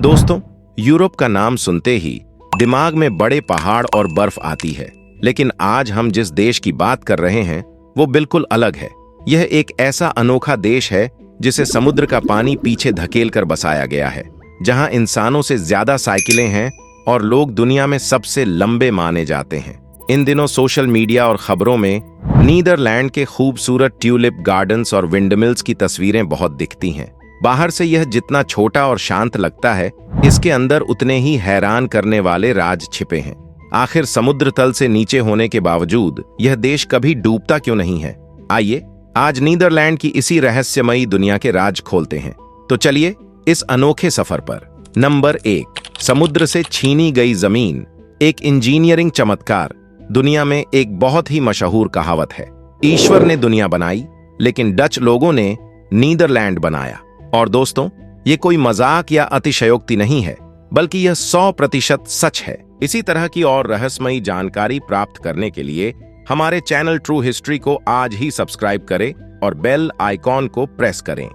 दोस्तों, यूरोप का नाम सुनते ही दिमाग में बड़े पहाड़ और बर्फ आती है, लेकिन आज हम जिस देश की बात कर रहे हैं वो बिल्कुल अलग है। यह एक ऐसा अनोखा देश है जिसे समुद्र का पानी पीछे धकेल कर बसाया गया है, जहां इंसानों से ज्यादा साइकिलें हैं और लोग दुनिया में सबसे लंबे माने जाते हैं। इन दिनों सोशल मीडिया और खबरों में नीदरलैंड के खूबसूरत ट्यूलिप गार्डन्स और विंडमिल्स की तस्वीरें बहुत दिखती हैं। बाहर से यह जितना छोटा और शांत लगता है, इसके अंदर उतने ही हैरान करने वाले राज छिपे हैं। आखिर समुद्र तल से नीचे होने के बावजूद यह देश कभी डूबता क्यों नहीं है? आइए आज नीदरलैंड की इसी रहस्यमयी दुनिया के राज खोलते हैं। तो चलिए इस अनोखे सफर पर। नंबर 1, समुद्र से छीनी गई जमीन। एक इंजीनियरिंग चमत्कार। दुनिया में एक बहुत ही मशहूर कहावत है, ईश्वर ने दुनिया बनाई लेकिन डच लोगों ने नीदरलैंड बनाया। और दोस्तों, ये कोई मजाक या अतिशयोक्ति नहीं है, बल्कि यह 100% सच है। इसी तरह की और रहस्यमयी जानकारी प्राप्त करने के लिए हमारे चैनल ट्रू हिस्ट्री को आज ही सब्सक्राइब करें और बेल आइकॉन को प्रेस करें।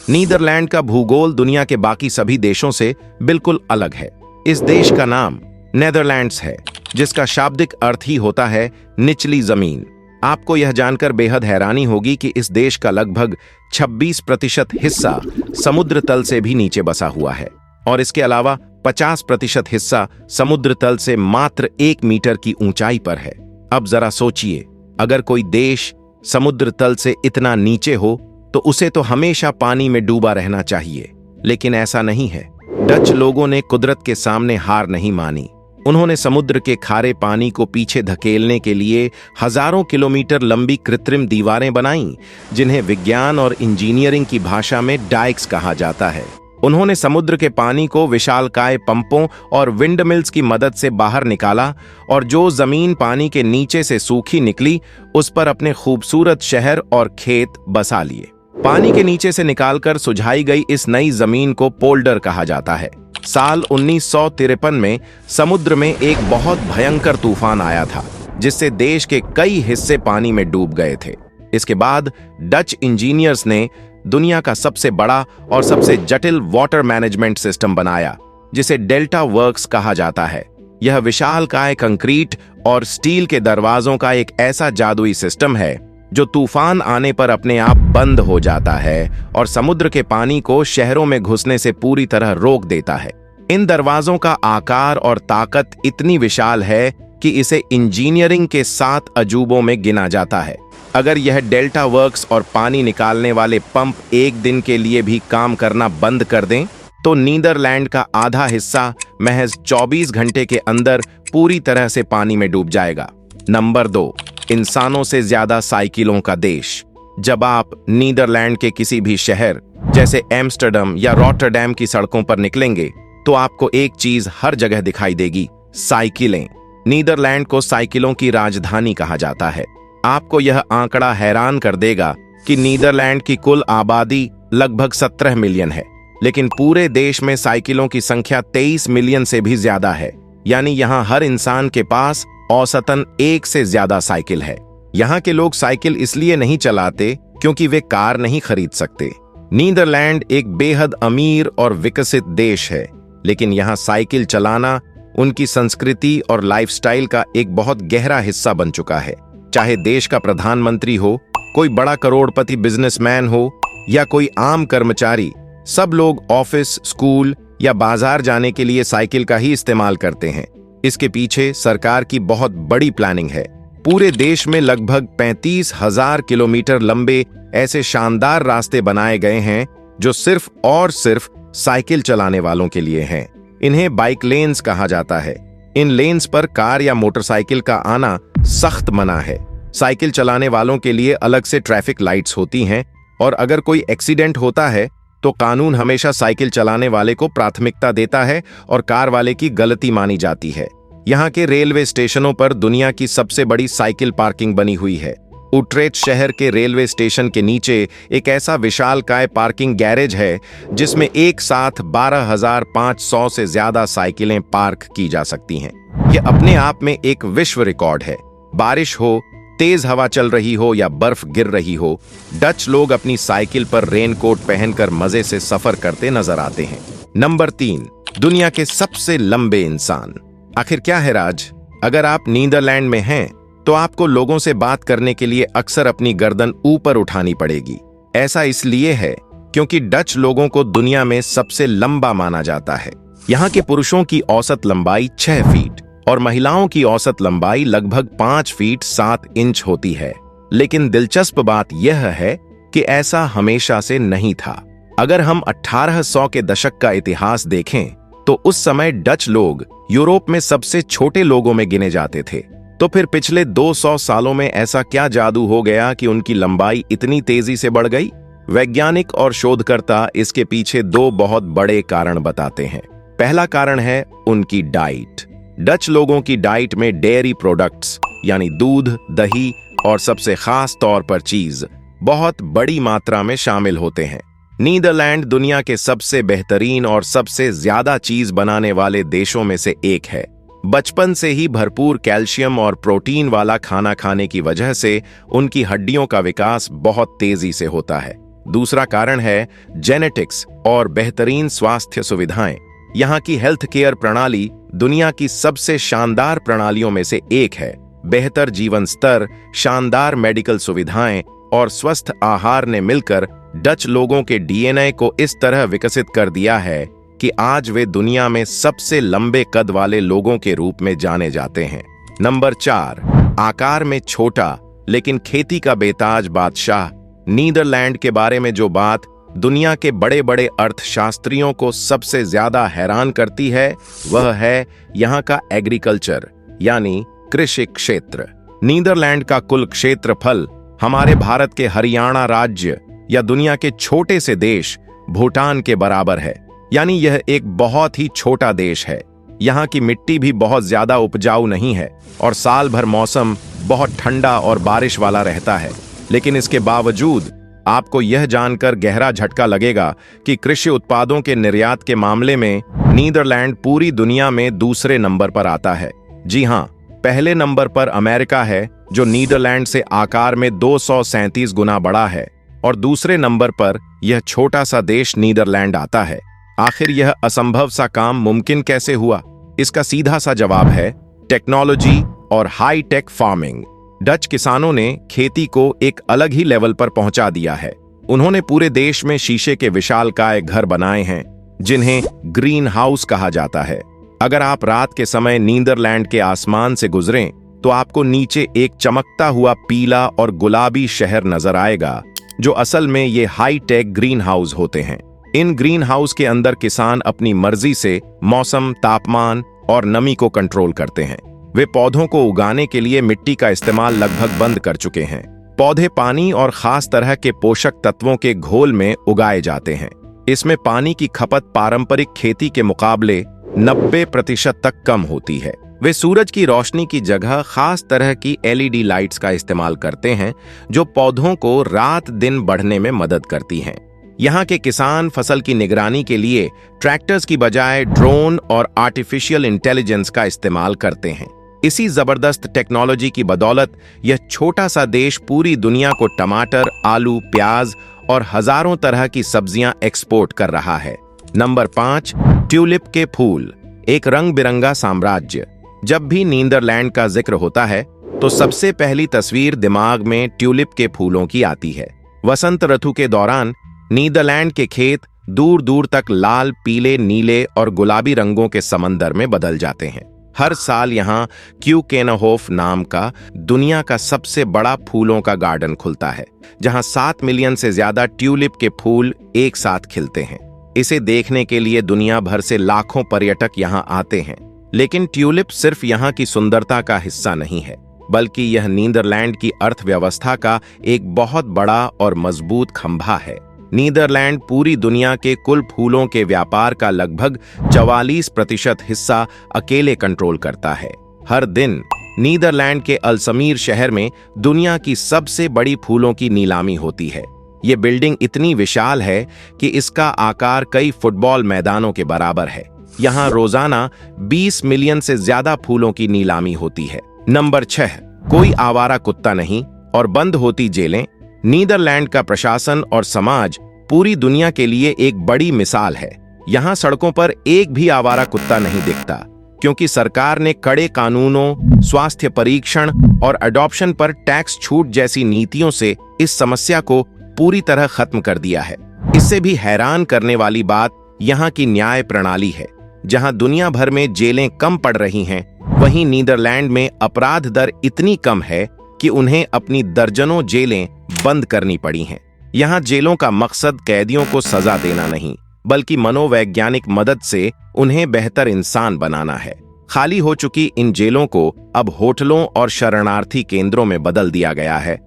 नीदरलैंड का भूगोल दुनिया के बाकी सभी देशों से बिल्कुल अलग है। इस देश का नाम नेदरलैंड्स है, जिसका शाब्दिक अर्थ ही होता है निचली जमीन। आपको यह जानकर बेहद हैरानी होगी कि इस देश का लगभग 26% हिस्सा समुद्र तल से भी नीचे बसा हुआ है और इसके अलावा 50% हिस्सा समुद्र तल से मात्र 1 मीटर की ऊंचाई पर है। अब जरा सोचिए, अगर कोई देश समुद्र तल से इतना नीचे हो तो उसे तो हमेशा पानी में डूबा रहना चाहिए, लेकिन ऐसा नहीं है। डच लोगों ने कुदरत के सामने हार नहीं मानी। उन्होंने समुद्र के खारे पानी को पीछे धकेलने के लिए हजारों किलोमीटर लंबी कृत्रिम दीवारें बनाईं, जिन्हें विज्ञान और इंजीनियरिंग की भाषा में डाइक्स कहा जाता है। उन्होंने समुद्र के पानी को विशालकाय पंपों और विंडमिल्स की मदद से बाहर निकाला और जो जमीन पानी के नीचे से सूखी निकली, उस पर अपने खूबसूरत शहर और खेत बसा लिए। पानी के नीचे से निकालकर सुझाई गई इस नई जमीन को पोल्डर कहा जाता है। साल 1953 में समुद्र में एक बहुत भयंकर तूफान आया था, जिससे देश के कई हिस्से पानी में डूब गए थे। इसके बाद डच इंजीनियर्स ने दुनिया का सबसे बड़ा और सबसे जटिल वाटर मैनेजमेंट सिस्टम बनाया, जिसे डेल्टा वर्क्स कहा जाता है। यह विशालकाय कंक्रीट और स्टील के दरवाजों का एक ऐसा जादुई सिस्टम है जो तूफान आने पर अपने आप बंद हो जाता है और समुद्र के पानी को शहरों में घुसने से पूरी तरह रोक देता है। इन दरवाजों का आकार और ताकत इतनी विशाल है कि इसे इंजीनियरिंग के 7 अजूबों में गिना जाता है। अगर यह डेल्टा वर्क्स और पानी निकालने वाले पंप एक दिन के लिए भी काम करना बंद कर दें, तो नीदरलैंड का आधा हिस्सा महज 24 घंटे के अंदर पूरी तरह से पानी में डूब जाएगा। नंबर 2, इंसानों से ज्यादा साइकिलों का देश। जब आप नीदरलैंड के किसी भी शहर जैसे एम्स्टर्डम या रॉटरडैम की सड़कों पर निकलेंगे, तो आपको एक चीज हर जगह दिखाई देगी, साइकिलें। नीदरलैंड को साइकिलों की राजधानी कहा जाता है। आपको यह आंकड़ा हैरान कर देगा कि नीदरलैंड की कुल आबादी लगभग 17 मिलियन है, लेकिन पूरे देश में साइकिलों की संख्या 23 मिलियन से भी ज्यादा है। यानी यहाँ हर इंसान के पास औसतन 1 से ज्यादा साइकिल है। यहाँ के लोग साइकिल इसलिए नहीं चलाते क्योंकि वे कार नहीं खरीद सकते। नीदरलैंड एक बेहद अमीर और विकसित देश है, लेकिन यहाँ साइकिल चलाना उनकी संस्कृति और लाइफस्टाइल का एक बहुत गहरा हिस्सा बन चुका है। चाहे देश का प्रधानमंत्री हो, कोई बड़ा करोड़पति बिजनेसमैन हो या कोई आम कर्मचारी, सब लोग ऑफिस, स्कूल या बाजार जाने के लिए साइकिल का ही इस्तेमाल करते हैं। इसके पीछे सरकार की बहुत बड़ी प्लानिंग है। पूरे देश में लगभग 35,000 किलोमीटर लंबे ऐसे शानदार रास्ते बनाए गए हैं जो सिर्फ और सिर्फ साइकिल चलाने वालों के लिए हैं। इन्हें बाइक लेन्स कहा जाता है। इन लेन्स पर कार या मोटरसाइकिल का आना सख्त मना है। साइकिल चलाने वालों के लिए अलग से ट्रैफिक लाइट्स होती हैं और अगर कोई एक्सीडेंट होता है तो कानून हमेशा साइकिल चलाने वाले को प्राथमिकता देता है और कार वाले की गलती मानी जाती है। यहाँ के रेलवे स्टेशनों पर दुनिया की सबसे बड़ी साइकिल पार्किंग बनी हुई है। उट्रेट शहर के रेलवे स्टेशन के नीचे एक ऐसा विशालकाय पार्किंग गैरेज है जिसमें एक साथ 12,500 से ज्यादा साइकिलें पार्क की जा सकती हैं। यह अपने आप में एक विश्व रिकॉर्ड है। बारिश हो, तेज हवा चल रही हो या बर्फ गिर रही हो, डच लोग अपनी साइकिल पर रेनकोट पहनकर मजे से सफर करते नजर आते हैं। नंबर 3, दुनिया के सबसे लंबे इंसान। आखिर क्या है राज? अगर आप नीदरलैंड में हैं तो आपको लोगों से बात करने के लिए अक्सर अपनी गर्दन ऊपर उठानी पड़ेगी। ऐसा इसलिए है क्योंकि डच लोगों को दुनिया में सबसे लंबा माना जाता है। यहाँ के पुरुषों की औसत लंबाई 6 फीट और महिलाओं की औसत लंबाई लगभग 5 फीट 7 इंच होती है। लेकिन दिलचस्प बात यह है कि ऐसा हमेशा से नहीं था। अगर हम 1800 के दशक का इतिहास देखें तो उस समय डच लोग यूरोप में सबसे छोटे लोगों में गिने जाते थे। तो फिर पिछले 200 सालों में ऐसा क्या जादू हो गया कि उनकी लंबाई इतनी तेजी से बढ़ गई? वैज्ञानिक और शोधकर्ता इसके पीछे 2 बहुत बड़े कारण बताते हैं। पहला कारण है उनकी डाइट। डच लोगों की डाइट में डेयरी प्रोडक्ट्स यानी दूध, दही और सबसे खास तौर पर चीज बहुत बड़ी मात्रा में शामिल होते हैं। नीदरलैंड दुनिया के सबसे बेहतरीन और सबसे ज्यादा चीज बनाने वाले देशों में से एक है। बचपन से ही भरपूर कैल्शियम और प्रोटीन वाला खाना खाने की वजह से उनकी हड्डियों का विकास बहुत तेजी से होता है। दूसरा कारण है जेनेटिक्स और बेहतरीन स्वास्थ्य सुविधाएं। यहाँ की हेल्थ केयर प्रणाली दुनिया की सबसे शानदार प्रणालियों में से एक है। बेहतर जीवन स्तर, शानदार मेडिकल सुविधाएं और स्वस्थ आहार ने मिलकर डच लोगों के डीएनए को इस तरह विकसित कर दिया है कि आज वे दुनिया में सबसे लंबे कद वाले लोगों के रूप में जाने जाते हैं। नंबर 4, आकार में छोटा लेकिन खेती का बेताज बादशाह। नीदरलैंड के बारे में जो बात दुनिया के बड़े बड़े अर्थशास्त्रियों को सबसे ज्यादा हैरान करती है वह है यहाँ का एग्रीकल्चर यानी कृषि क्षेत्र। नीदरलैंड का कुल क्षेत्रफल हमारे भारत के हरियाणा राज्य या दुनिया के छोटे से देश भूटान के बराबर है। यानी यह एक बहुत ही छोटा देश है। यहाँ की मिट्टी भी बहुत ज्यादा उपजाऊ नहीं है और साल भर मौसम बहुत ठंडा और बारिश वाला रहता है। लेकिन इसके बावजूद आपको यह जानकर गहरा झटका लगेगा कि कृषि उत्पादों के निर्यात के मामले में नीदरलैंड पूरी दुनिया में दूसरे नंबर पर आता है। जी हाँ, पहले नंबर पर अमेरिका है जो नीदरलैंड से आकार में 237 गुना बड़ा है और दूसरे नंबर पर यह छोटा सा देश नीदरलैंड आता है। आखिर यह असंभव सा काम मुमकिन कैसे हुआ? इसका सीधा सा जवाब है टेक्नोलॉजी और हाई टेक फार्मिंग। डच किसानों ने खेती को एक अलग ही लेवल पर पहुंचा दिया है। उन्होंने पूरे देश में शीशे के विशालकाय घर बनाए हैं जिन्हें ग्रीन हाउस कहा जाता है। अगर आप रात के समय नीदरलैंड के आसमान से गुजरें तो आपको नीचे एक चमकता हुआ पीला और गुलाबी शहर नजर आएगा जो असल में ये हाई टेक ग्रीन हाउस होते हैं। इन ग्रीन हाउस के अंदर किसान अपनी मर्जी से मौसम, तापमान और नमी को कंट्रोल करते हैं। वे पौधों को उगाने के लिए मिट्टी का इस्तेमाल लगभग बंद कर चुके हैं। पौधे पानी और खास तरह के पोषक तत्वों के घोल में उगाए जाते हैं। इसमें पानी की खपत पारंपरिक खेती के मुकाबले 90% तक कम होती है। वे सूरज की रोशनी की जगह खास तरह की LED लाइट्स का इस्तेमाल करते हैं जो पौधों को रात दिन बढ़ने में मदद करती हैं। यहाँ के किसान फसल की निगरानी के लिए ट्रैक्टर्स की बजाय ड्रोन और आर्टिफिशियल इंटेलिजेंस का इस्तेमाल करते हैं। इसी जबरदस्त टेक्नोलॉजी की बदौलत यह छोटा सा देश पूरी दुनिया को टमाटर, आलू, प्याज और हजारों तरह की सब्जियां एक्सपोर्ट कर रहा है। नंबर 5, ट्यूलिप के फूल, एक रंग बिरंगा साम्राज्य। जब भी नीदरलैंड का जिक्र होता है तो सबसे पहली तस्वीर दिमाग में ट्यूलिप के फूलों की आती है। वसंत ऋतु के दौरान नीदरलैंड के खेत दूर दूर तक लाल, पीले, नीले और गुलाबी रंगों के समंदर में बदल जाते हैं। हर साल यहाँ क्यूकेनहोफ नाम का दुनिया का सबसे बड़ा फूलों का गार्डन खुलता है जहाँ 7 मिलियन से ज्यादा ट्यूलिप के फूल एक साथ खिलते हैं। इसे देखने के लिए दुनिया भर से लाखों पर्यटक यहाँ आते हैं। लेकिन ट्यूलिप सिर्फ यहाँ की सुंदरता का हिस्सा नहीं है, बल्कि यह नीदरलैंड की अर्थव्यवस्था का एक बहुत बड़ा और मजबूत खंभा है। नीदरलैंड पूरी दुनिया के कुल फूलों के व्यापार का लगभग 44% हिस्सा अकेले कंट्रोल करता है। हर दिन नीदरलैंड के अल्समीर शहर में दुनिया की सबसे बड़ी फूलों की नीलामी होती है। ये बिल्डिंग इतनी विशाल है कि इसका आकार कई फुटबॉल मैदानों के बराबर है। यहाँ रोजाना 20 मिलियन से ज्यादा फूलों की नीलामी होती है। नंबर 6, कोई आवारा कुत्ता नहीं और बंद होती जेलें। नीदरलैंड का प्रशासन और समाज पूरी दुनिया के लिए एक बड़ी मिसाल है। यहाँ सड़कों पर एक भी आवारा कुत्ता नहीं दिखता, क्योंकि सरकार ने कड़े कानूनों, स्वास्थ्य परीक्षण और अडॉप्शन पर टैक्स छूट जैसी नीतियों से इस समस्या को पूरी तरह खत्म कर दिया है। इससे भी हैरान करने वाली बात यहाँ की न्याय प्रणाली है। जहाँ दुनिया भर में जेलें कम पड़ रही हैं, वहीं नीदरलैंड में अपराध दर इतनी कम है कि उन्हें अपनी दर्जनों जेलें बंद करनी पड़ी हैं। यहाँ जेलों का मकसद कैदियों को सजा देना नहीं, बल्कि मनोवैज्ञानिक मदद से उन्हें बेहतर इंसान बनाना है। खाली हो चुकी इन जेलों को अब होटलों और शरणार्थी केंद्रों में बदल दिया गया है।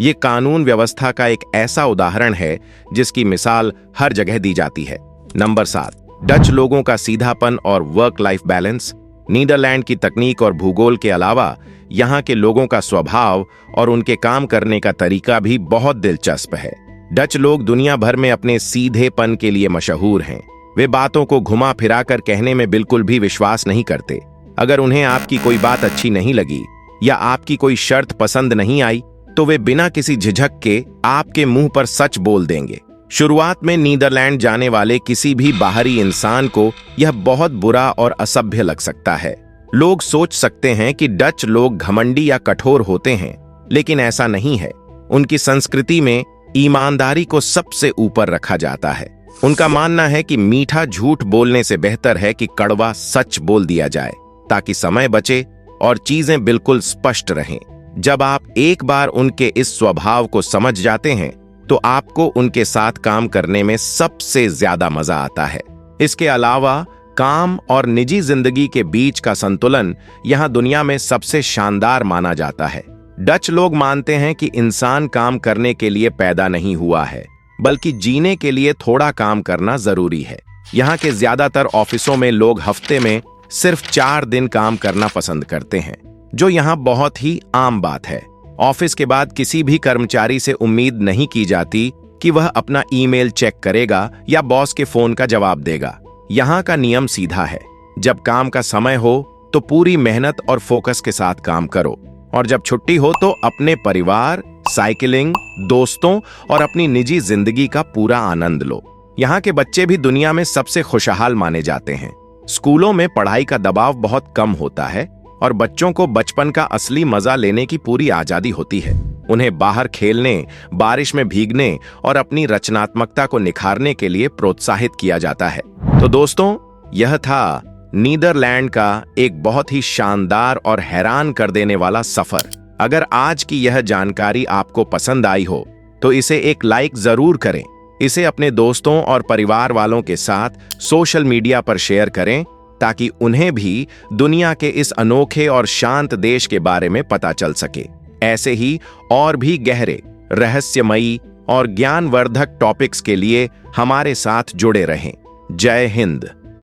ये कानून व्यवस्था का एक ऐसा उदाहरण है जिसकी मिसाल हर जगह दी जाती है। नंबर 7, डच लोगों का सीधापन और वर्क लाइफ बैलेंस। नीदरलैंड की तकनीक और भूगोल के अलावा यहाँ के लोगों का स्वभाव और उनके काम करने का तरीका भी बहुत दिलचस्प है। डच लोग दुनिया भर में अपने सीधेपन के लिए मशहूर हैं। वे बातों को घुमा फिरा कर कहने में बिल्कुल भी विश्वास नहीं करते। अगर उन्हें आपकी कोई बात अच्छी नहीं लगी या आपकी कोई शर्त पसंद नहीं आई, तो वे बिना किसी झिझक के आपके मुंह पर सच बोल देंगे। शुरुआत में नीदरलैंड जाने वाले किसी भी बाहरी इंसान को यह बहुत बुरा और असभ्य लग सकता है। लोग सोच सकते हैं कि डच लोग घमंडी या कठोर होते हैं, लेकिन ऐसा नहीं है। उनकी संस्कृति में ईमानदारी को सबसे ऊपर रखा जाता है। उनका मानना है कि मीठा झूठ बोलने से बेहतर है कि कड़वा सच बोल दिया जाए, ताकि समय बचे और चीजें बिल्कुल स्पष्ट रहें। जब आप एक बार उनके इस स्वभाव को समझ जाते हैं, तो आपको उनके साथ काम करने में सबसे ज्यादा मजा आता है। इसके अलावा काम और निजी जिंदगी के बीच का संतुलन यहाँ दुनिया में सबसे शानदार माना जाता है। डच लोग मानते हैं कि इंसान काम करने के लिए पैदा नहीं हुआ है, बल्कि जीने के लिए थोड़ा काम करना जरूरी है। यहाँ के ज्यादातर ऑफिसों में लोग हफ्ते में सिर्फ 4 दिन काम करना पसंद करते हैं, जो यहाँ बहुत ही आम बात है। ऑफिस के बाद किसी भी कर्मचारी से उम्मीद नहीं की जाती कि वह अपना ईमेल चेक करेगा या बॉस के फोन का जवाब देगा। यहाँ का नियम सीधा है, जब काम का समय हो तो पूरी मेहनत और फोकस के साथ काम करो, और जब छुट्टी हो तो अपने परिवार, साइकिलिंग, दोस्तों और अपनी निजी जिंदगी का पूरा आनंद लो। यहाँ के बच्चे भी दुनिया में सबसे खुशहाल माने जाते हैं। स्कूलों में पढ़ाई का दबाव बहुत कम होता है और बच्चों को बचपन का असली मजा लेने की पूरी आजादी होती है। उन्हें बाहर खेलने, बारिश में भीगने और अपनी रचनात्मकता को निखारने के लिए प्रोत्साहित किया जाता है। तो दोस्तों, यह था नीदरलैंड का एक बहुत ही शानदार और हैरान कर देने वाला सफर। अगर आज की यह जानकारी आपको पसंद आई हो, तो इसे एक लाइक जरूर करें। इसे अपने दोस्तों और परिवार वालों के साथ सोशल मीडिया पर शेयर करें, ताकि उन्हें भी दुनिया के इस अनोखे और शांत देश के बारे में पता चल सके। ऐसे ही और भी गहरे, रहस्यमयी और ज्ञानवर्धक टॉपिक्स के लिए हमारे साथ जुड़े रहें। जय हिंद।